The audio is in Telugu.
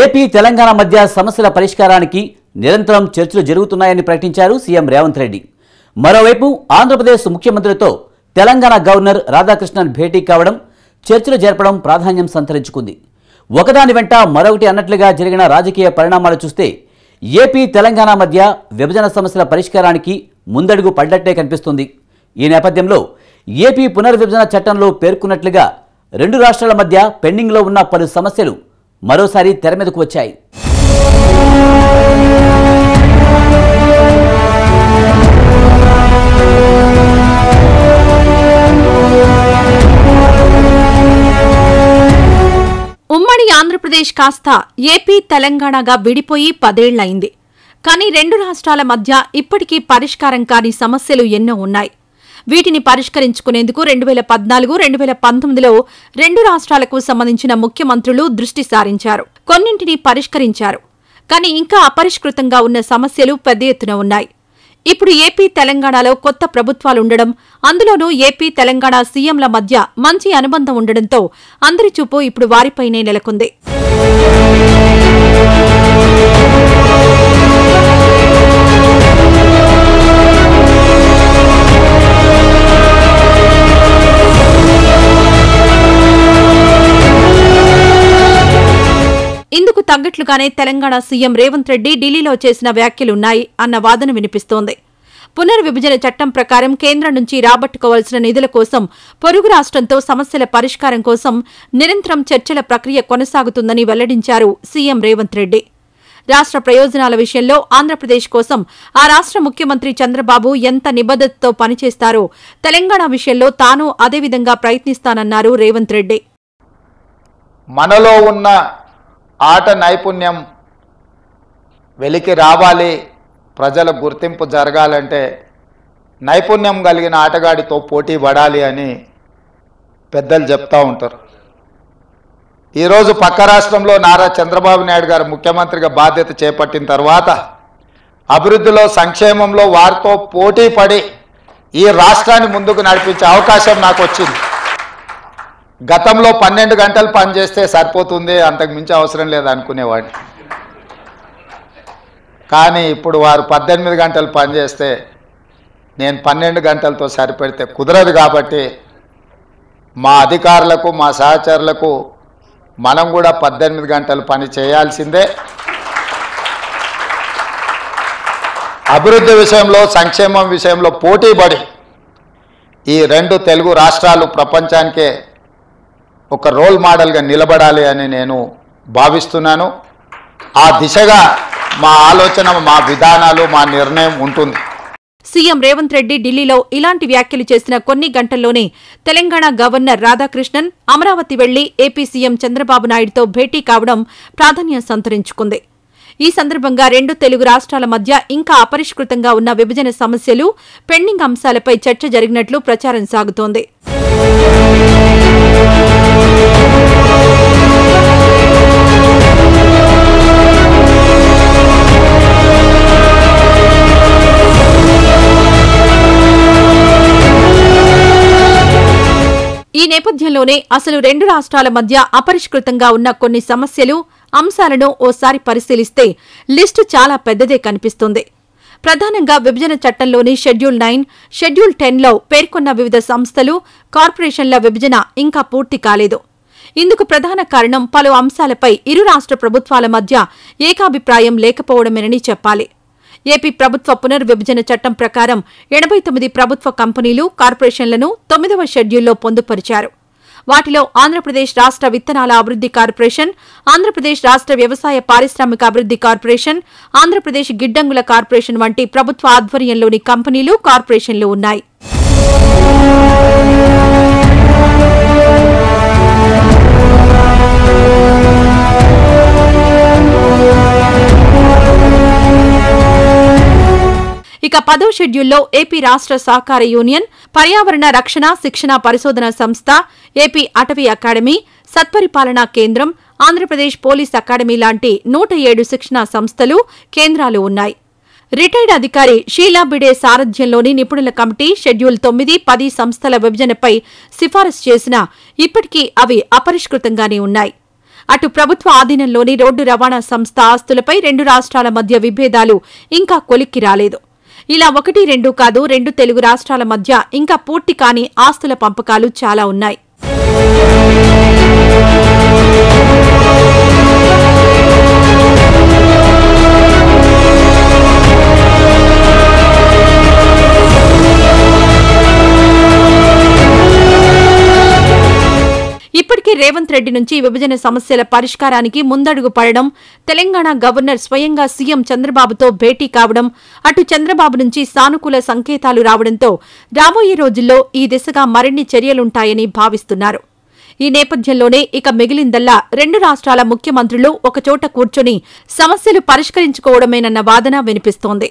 ఏపీ తెలంగాణ మధ్య సమస్యల పరిష్కారానికి నిరంతరం చర్చలు జరుగుతున్నాయని ప్రకటించారు సీఎం రేవంత్ రెడ్డి. మరోవైపు ఆంధ్రప్రదేశ్ ముఖ్యమంత్రితో తెలంగాణ గవర్నర్ రాధాకృష్ణన్ భేటీ కావడం, చర్చలు జరపడం ప్రాధాన్యం సంతరించుకుంది. ఒకదాని వెంట మరొకటి అన్నట్లుగా జరిగిన రాజకీయ పరిణామాలు చూస్తే ఏపీ తెలంగాణ మధ్య విభజన సమస్యల పరిష్కారానికి ముందడుగు పడ్డట్టే కనిపిస్తుంది. ఈ నేపథ్యంలో ఏపీ పునర్విభజన చట్టంలో పేర్కొన్నట్లుగా రెండు రాష్ట్రాల మధ్య పెండింగ్లో ఉన్న పలు సమస్యలు మరోసారి తెర మీదకు వచ్చాయి. ఉమ్మడి ఆంధ్రప్రదేశ్ కాస్త ఏపీ తెలంగాణగా విడిపోయి 10 ఏళ్లయింది. కానీ రెండు రాష్ట్రాల మధ్య ఇప్పటికీ పరిష్కారం కాని సమస్యలు ఎన్నో ఉన్నాయి. వీటిని పరిష్కరించుకునేందుకు 2014, 2019లో రెండు రాష్ట్రాలకు సంబంధించిన ముఖ్యమంత్రులు దృష్టి సారించారు. కొన్నింటిని పరిష్కరించారు. కానీ ఇంకా అపరిష్కృతంగా ఉన్న సమస్యలు పెద్ద ఎత్తున ఉన్నాయి. ఇప్పుడు ఏపీ తెలంగాణలో కొత్త ప్రభుత్వాలుండడం, అందులోనూ ఏపీ తెలంగాణ సీఎంల మధ్య మంచి అనుబంధం ఉండడంతో అందరి చూపు ఇప్పుడు వారిపైనే నెలకొంది. ఇందుకు తగ్గట్లుగానే తెలంగాణ సీఎం రేవంత్ రెడ్డి ఢిల్లీలో చేసిన వ్యాఖ్యలున్నాయి అన్న వాదన వినిపిస్తోంది. పునర్విభజన చట్టం ప్రకారం కేంద్రం నుంచి రాబట్టుకోవాల్సిన నిధుల కోసం పొరుగు రాష్ట్రంతో సమస్యల పరిష్కారం కోసం నిరంతరం చర్చల ప్రక్రియ కొనసాగుతుందని వెల్లడించారు సీఎం రేవంత్ రెడ్డి. రాష్ట్ర ప్రయోజనాల విషయంలో ఆంధ్రప్రదేశ్ కోసం ఆ రాష్ట్ర ముఖ్యమంత్రి చంద్రబాబు ఎంత నిబద్ధతతో పనిచేస్తారో తెలంగాణ విషయంలో తాను అదేవిధంగా ప్రయత్నిస్తానన్నారు రేవంత్ రెడ్డి. మనలో ఉన్న ఆట నైపుణ్యం వెలికి రావాలి, ప్రజల గుర్తింపు జరగాలంటే నైపుణ్యం కలిగిన ఆటగాడితో పోటీ పడాలి అని పెద్దలు చెప్తూ ఉంటారు. ఈరోజు పక్క రాష్ట్రంలో నారా చంద్రబాబు నాయుడు గారు ముఖ్యమంత్రిగా బాధ్యత చేపట్టిన తర్వాత అభివృద్ధిలో, సంక్షేమంలో వారితో పోటీ పడి ఈ రాష్ట్రాన్ని ముందుకు నడిపించే అవకాశం నాకు వచ్చింది. గతంలో 12 గంటలు పనిచేస్తే సరిపోతుంది, అంతకు మించి అవసరం లేదు అనుకునేవాడిని. కానీ ఇప్పుడు వారు 18 గంటలు పనిచేస్తే నేను 12 గంటలతో సరిపెడితే కుదరదు. కాబట్టి మా అధికారులకు, మా సహచరులకు మనం కూడా 18 గంటలు పని చేయాల్సిందే. అభివృద్ధి విషయంలో, సంక్షేమం విషయంలో పోటీపడి ఈ రెండు తెలుగు రాష్ట్రాలు ప్రపంచానికే ఒక రోల్ మోడల్గా నిలబడాలి అని నేను భావిస్తున్నాను. ఆ దిశగా మా ఆలోచన, మా విధానాలు, మా నిర్ణయం ఉంటుంది. సీఎం రేవంత్ రెడ్డి ఢిల్లీలో ఇలాంటి వ్యాఖ్యలు చేసిన కొన్ని గంటల్లోనే తెలంగాణ గవర్నర్ రాధాకృష్ణన్ అమరావతి వెళ్లి ఏపీ సీఎం చంద్రబాబు నాయుడుతో భేటీ కావడం ప్రాధాన్యం సంతరించుకుంది. ఈ సందర్భంగా రెండు తెలుగు రాష్ట్రాల మధ్య ఇంకా అపరిష్కృతంగా ఉన్న విభజన సమస్యలు, పెండింగ్ అంశాలపై చర్చ జరిగినట్లు ప్రచారం సాగుతోంది. ఈ నేపథ్యంలోనే అసలు రెండు రాష్ట్రాల మధ్య అపరిష్కృతంగా ఉన్న కొన్ని సమస్యలు, అంశాలను ఓసారి పరిశీలిస్తే లిస్టు చాలా పెద్దదే కనిపిస్తుంది. ప్రధానంగా విభజన చట్టంలోని షెడ్యూల్ 9, షెడ్యూల్ 10లో పేర్కొన్న వివిధ సంస్థలు, కార్పొరేషన్ల విభజన ఇంకా పూర్తి కాలేదు. ఇందుకు ప్రధాన కారణం పలు అంశాలపై ఇరు రాష్ట్ర ప్రభుత్వాల మధ్య ఏకాభిప్రాయం లేకపోవడమేనని చెప్పాలి. ఏపీ ప్రభుత్వ పునర్విభజన చట్టం ప్రకారం 89 ప్రభుత్వ కంపెనీలు, కార్పొరేషన్లను 9వ షెడ్యూల్లో పొందుపరిచారు. వాటిలో ఆంధ్రప్రదేశ్ రాష్ట్ర విత్తనాల అభివృద్ధి కార్పొరేషన్, ఆంధ్రప్రదేశ్ రాష్ట్ర వ్యవసాయ పారిశ్రామిక అభివృద్ధి కార్పొరేషన్, ఆంధ్రప్రదేశ్ గిడ్డంగుల కార్పొరేషన్ వంటి ప్రభుత్వ ఆధ్వర్యంలోని కంపెనీలు, కార్పొరేషన్లు ఉన్నాయి. ఇక 10వ షెడ్యూల్లో ఏపీ రాష్ట్ర సహకార యూనియన్, పర్యావరణ రక్షణ శిక్షణ పరిశోధన సంస్థ, ఏపీ అటవీ అకాడమీ, సత్పరిపాలనా కేంద్రం, ఆంధ్రప్రదేశ్ పోలీస్ అకాడమీ లాంటి 107 శిక్షణా సంస్థలు, కేంద్రాలు ఉన్నాయి. రిటైర్డ్ అధికారి షీలా బిడే సారథ్యంలోని నిపుణుల కమిటీ షెడ్యూల్ 9, 10 సంస్థల విభజనపై సిఫారసు చేసినా ఇప్పటికీ అవి అపరిష్కృతంగానే ఉన్నాయి. అటు ప్రభుత్వ ఆధీనంలోని రోడ్డు రవాణా సంస్థ ఆస్తులపై రెండు రాష్ట్రాల మధ్య విభేదాలు ఇంకా కొలిక్కి రాలేదు. ఇలా 1-2 కాదు, 2 తెలుగు రాష్ట్రాల మధ్య ఇంకా పూర్తి కాని ఆస్తుల పంపకాలు చాలా ఉన్నాయి. ఇప్పటికే రేవంత్ రెడ్డి నుంచి విభజన సమస్యల పరిష్కారానికి ముందడుగు పడడం, తెలంగాణ గవర్నర్ స్వయంగా సీఎం చంద్రబాబుతో భేటీ కావడం, అటు చంద్రబాబు నుంచి సానుకూల సంకేతాలు రావడంతో రాబోయే రోజుల్లో ఈ దిశగా మరిన్ని చర్యలుంటాయని భావిస్తున్నారు. ఈ నేపథ్యంలోనే ఇక మిగిలిందల్లా రెండు రాష్ట్రాల ముఖ్యమంత్రులు ఒకచోట కూర్చొని సమస్యలు పరిష్కరించుకోవడమేనన్న వాదన వినిపిస్తోంది.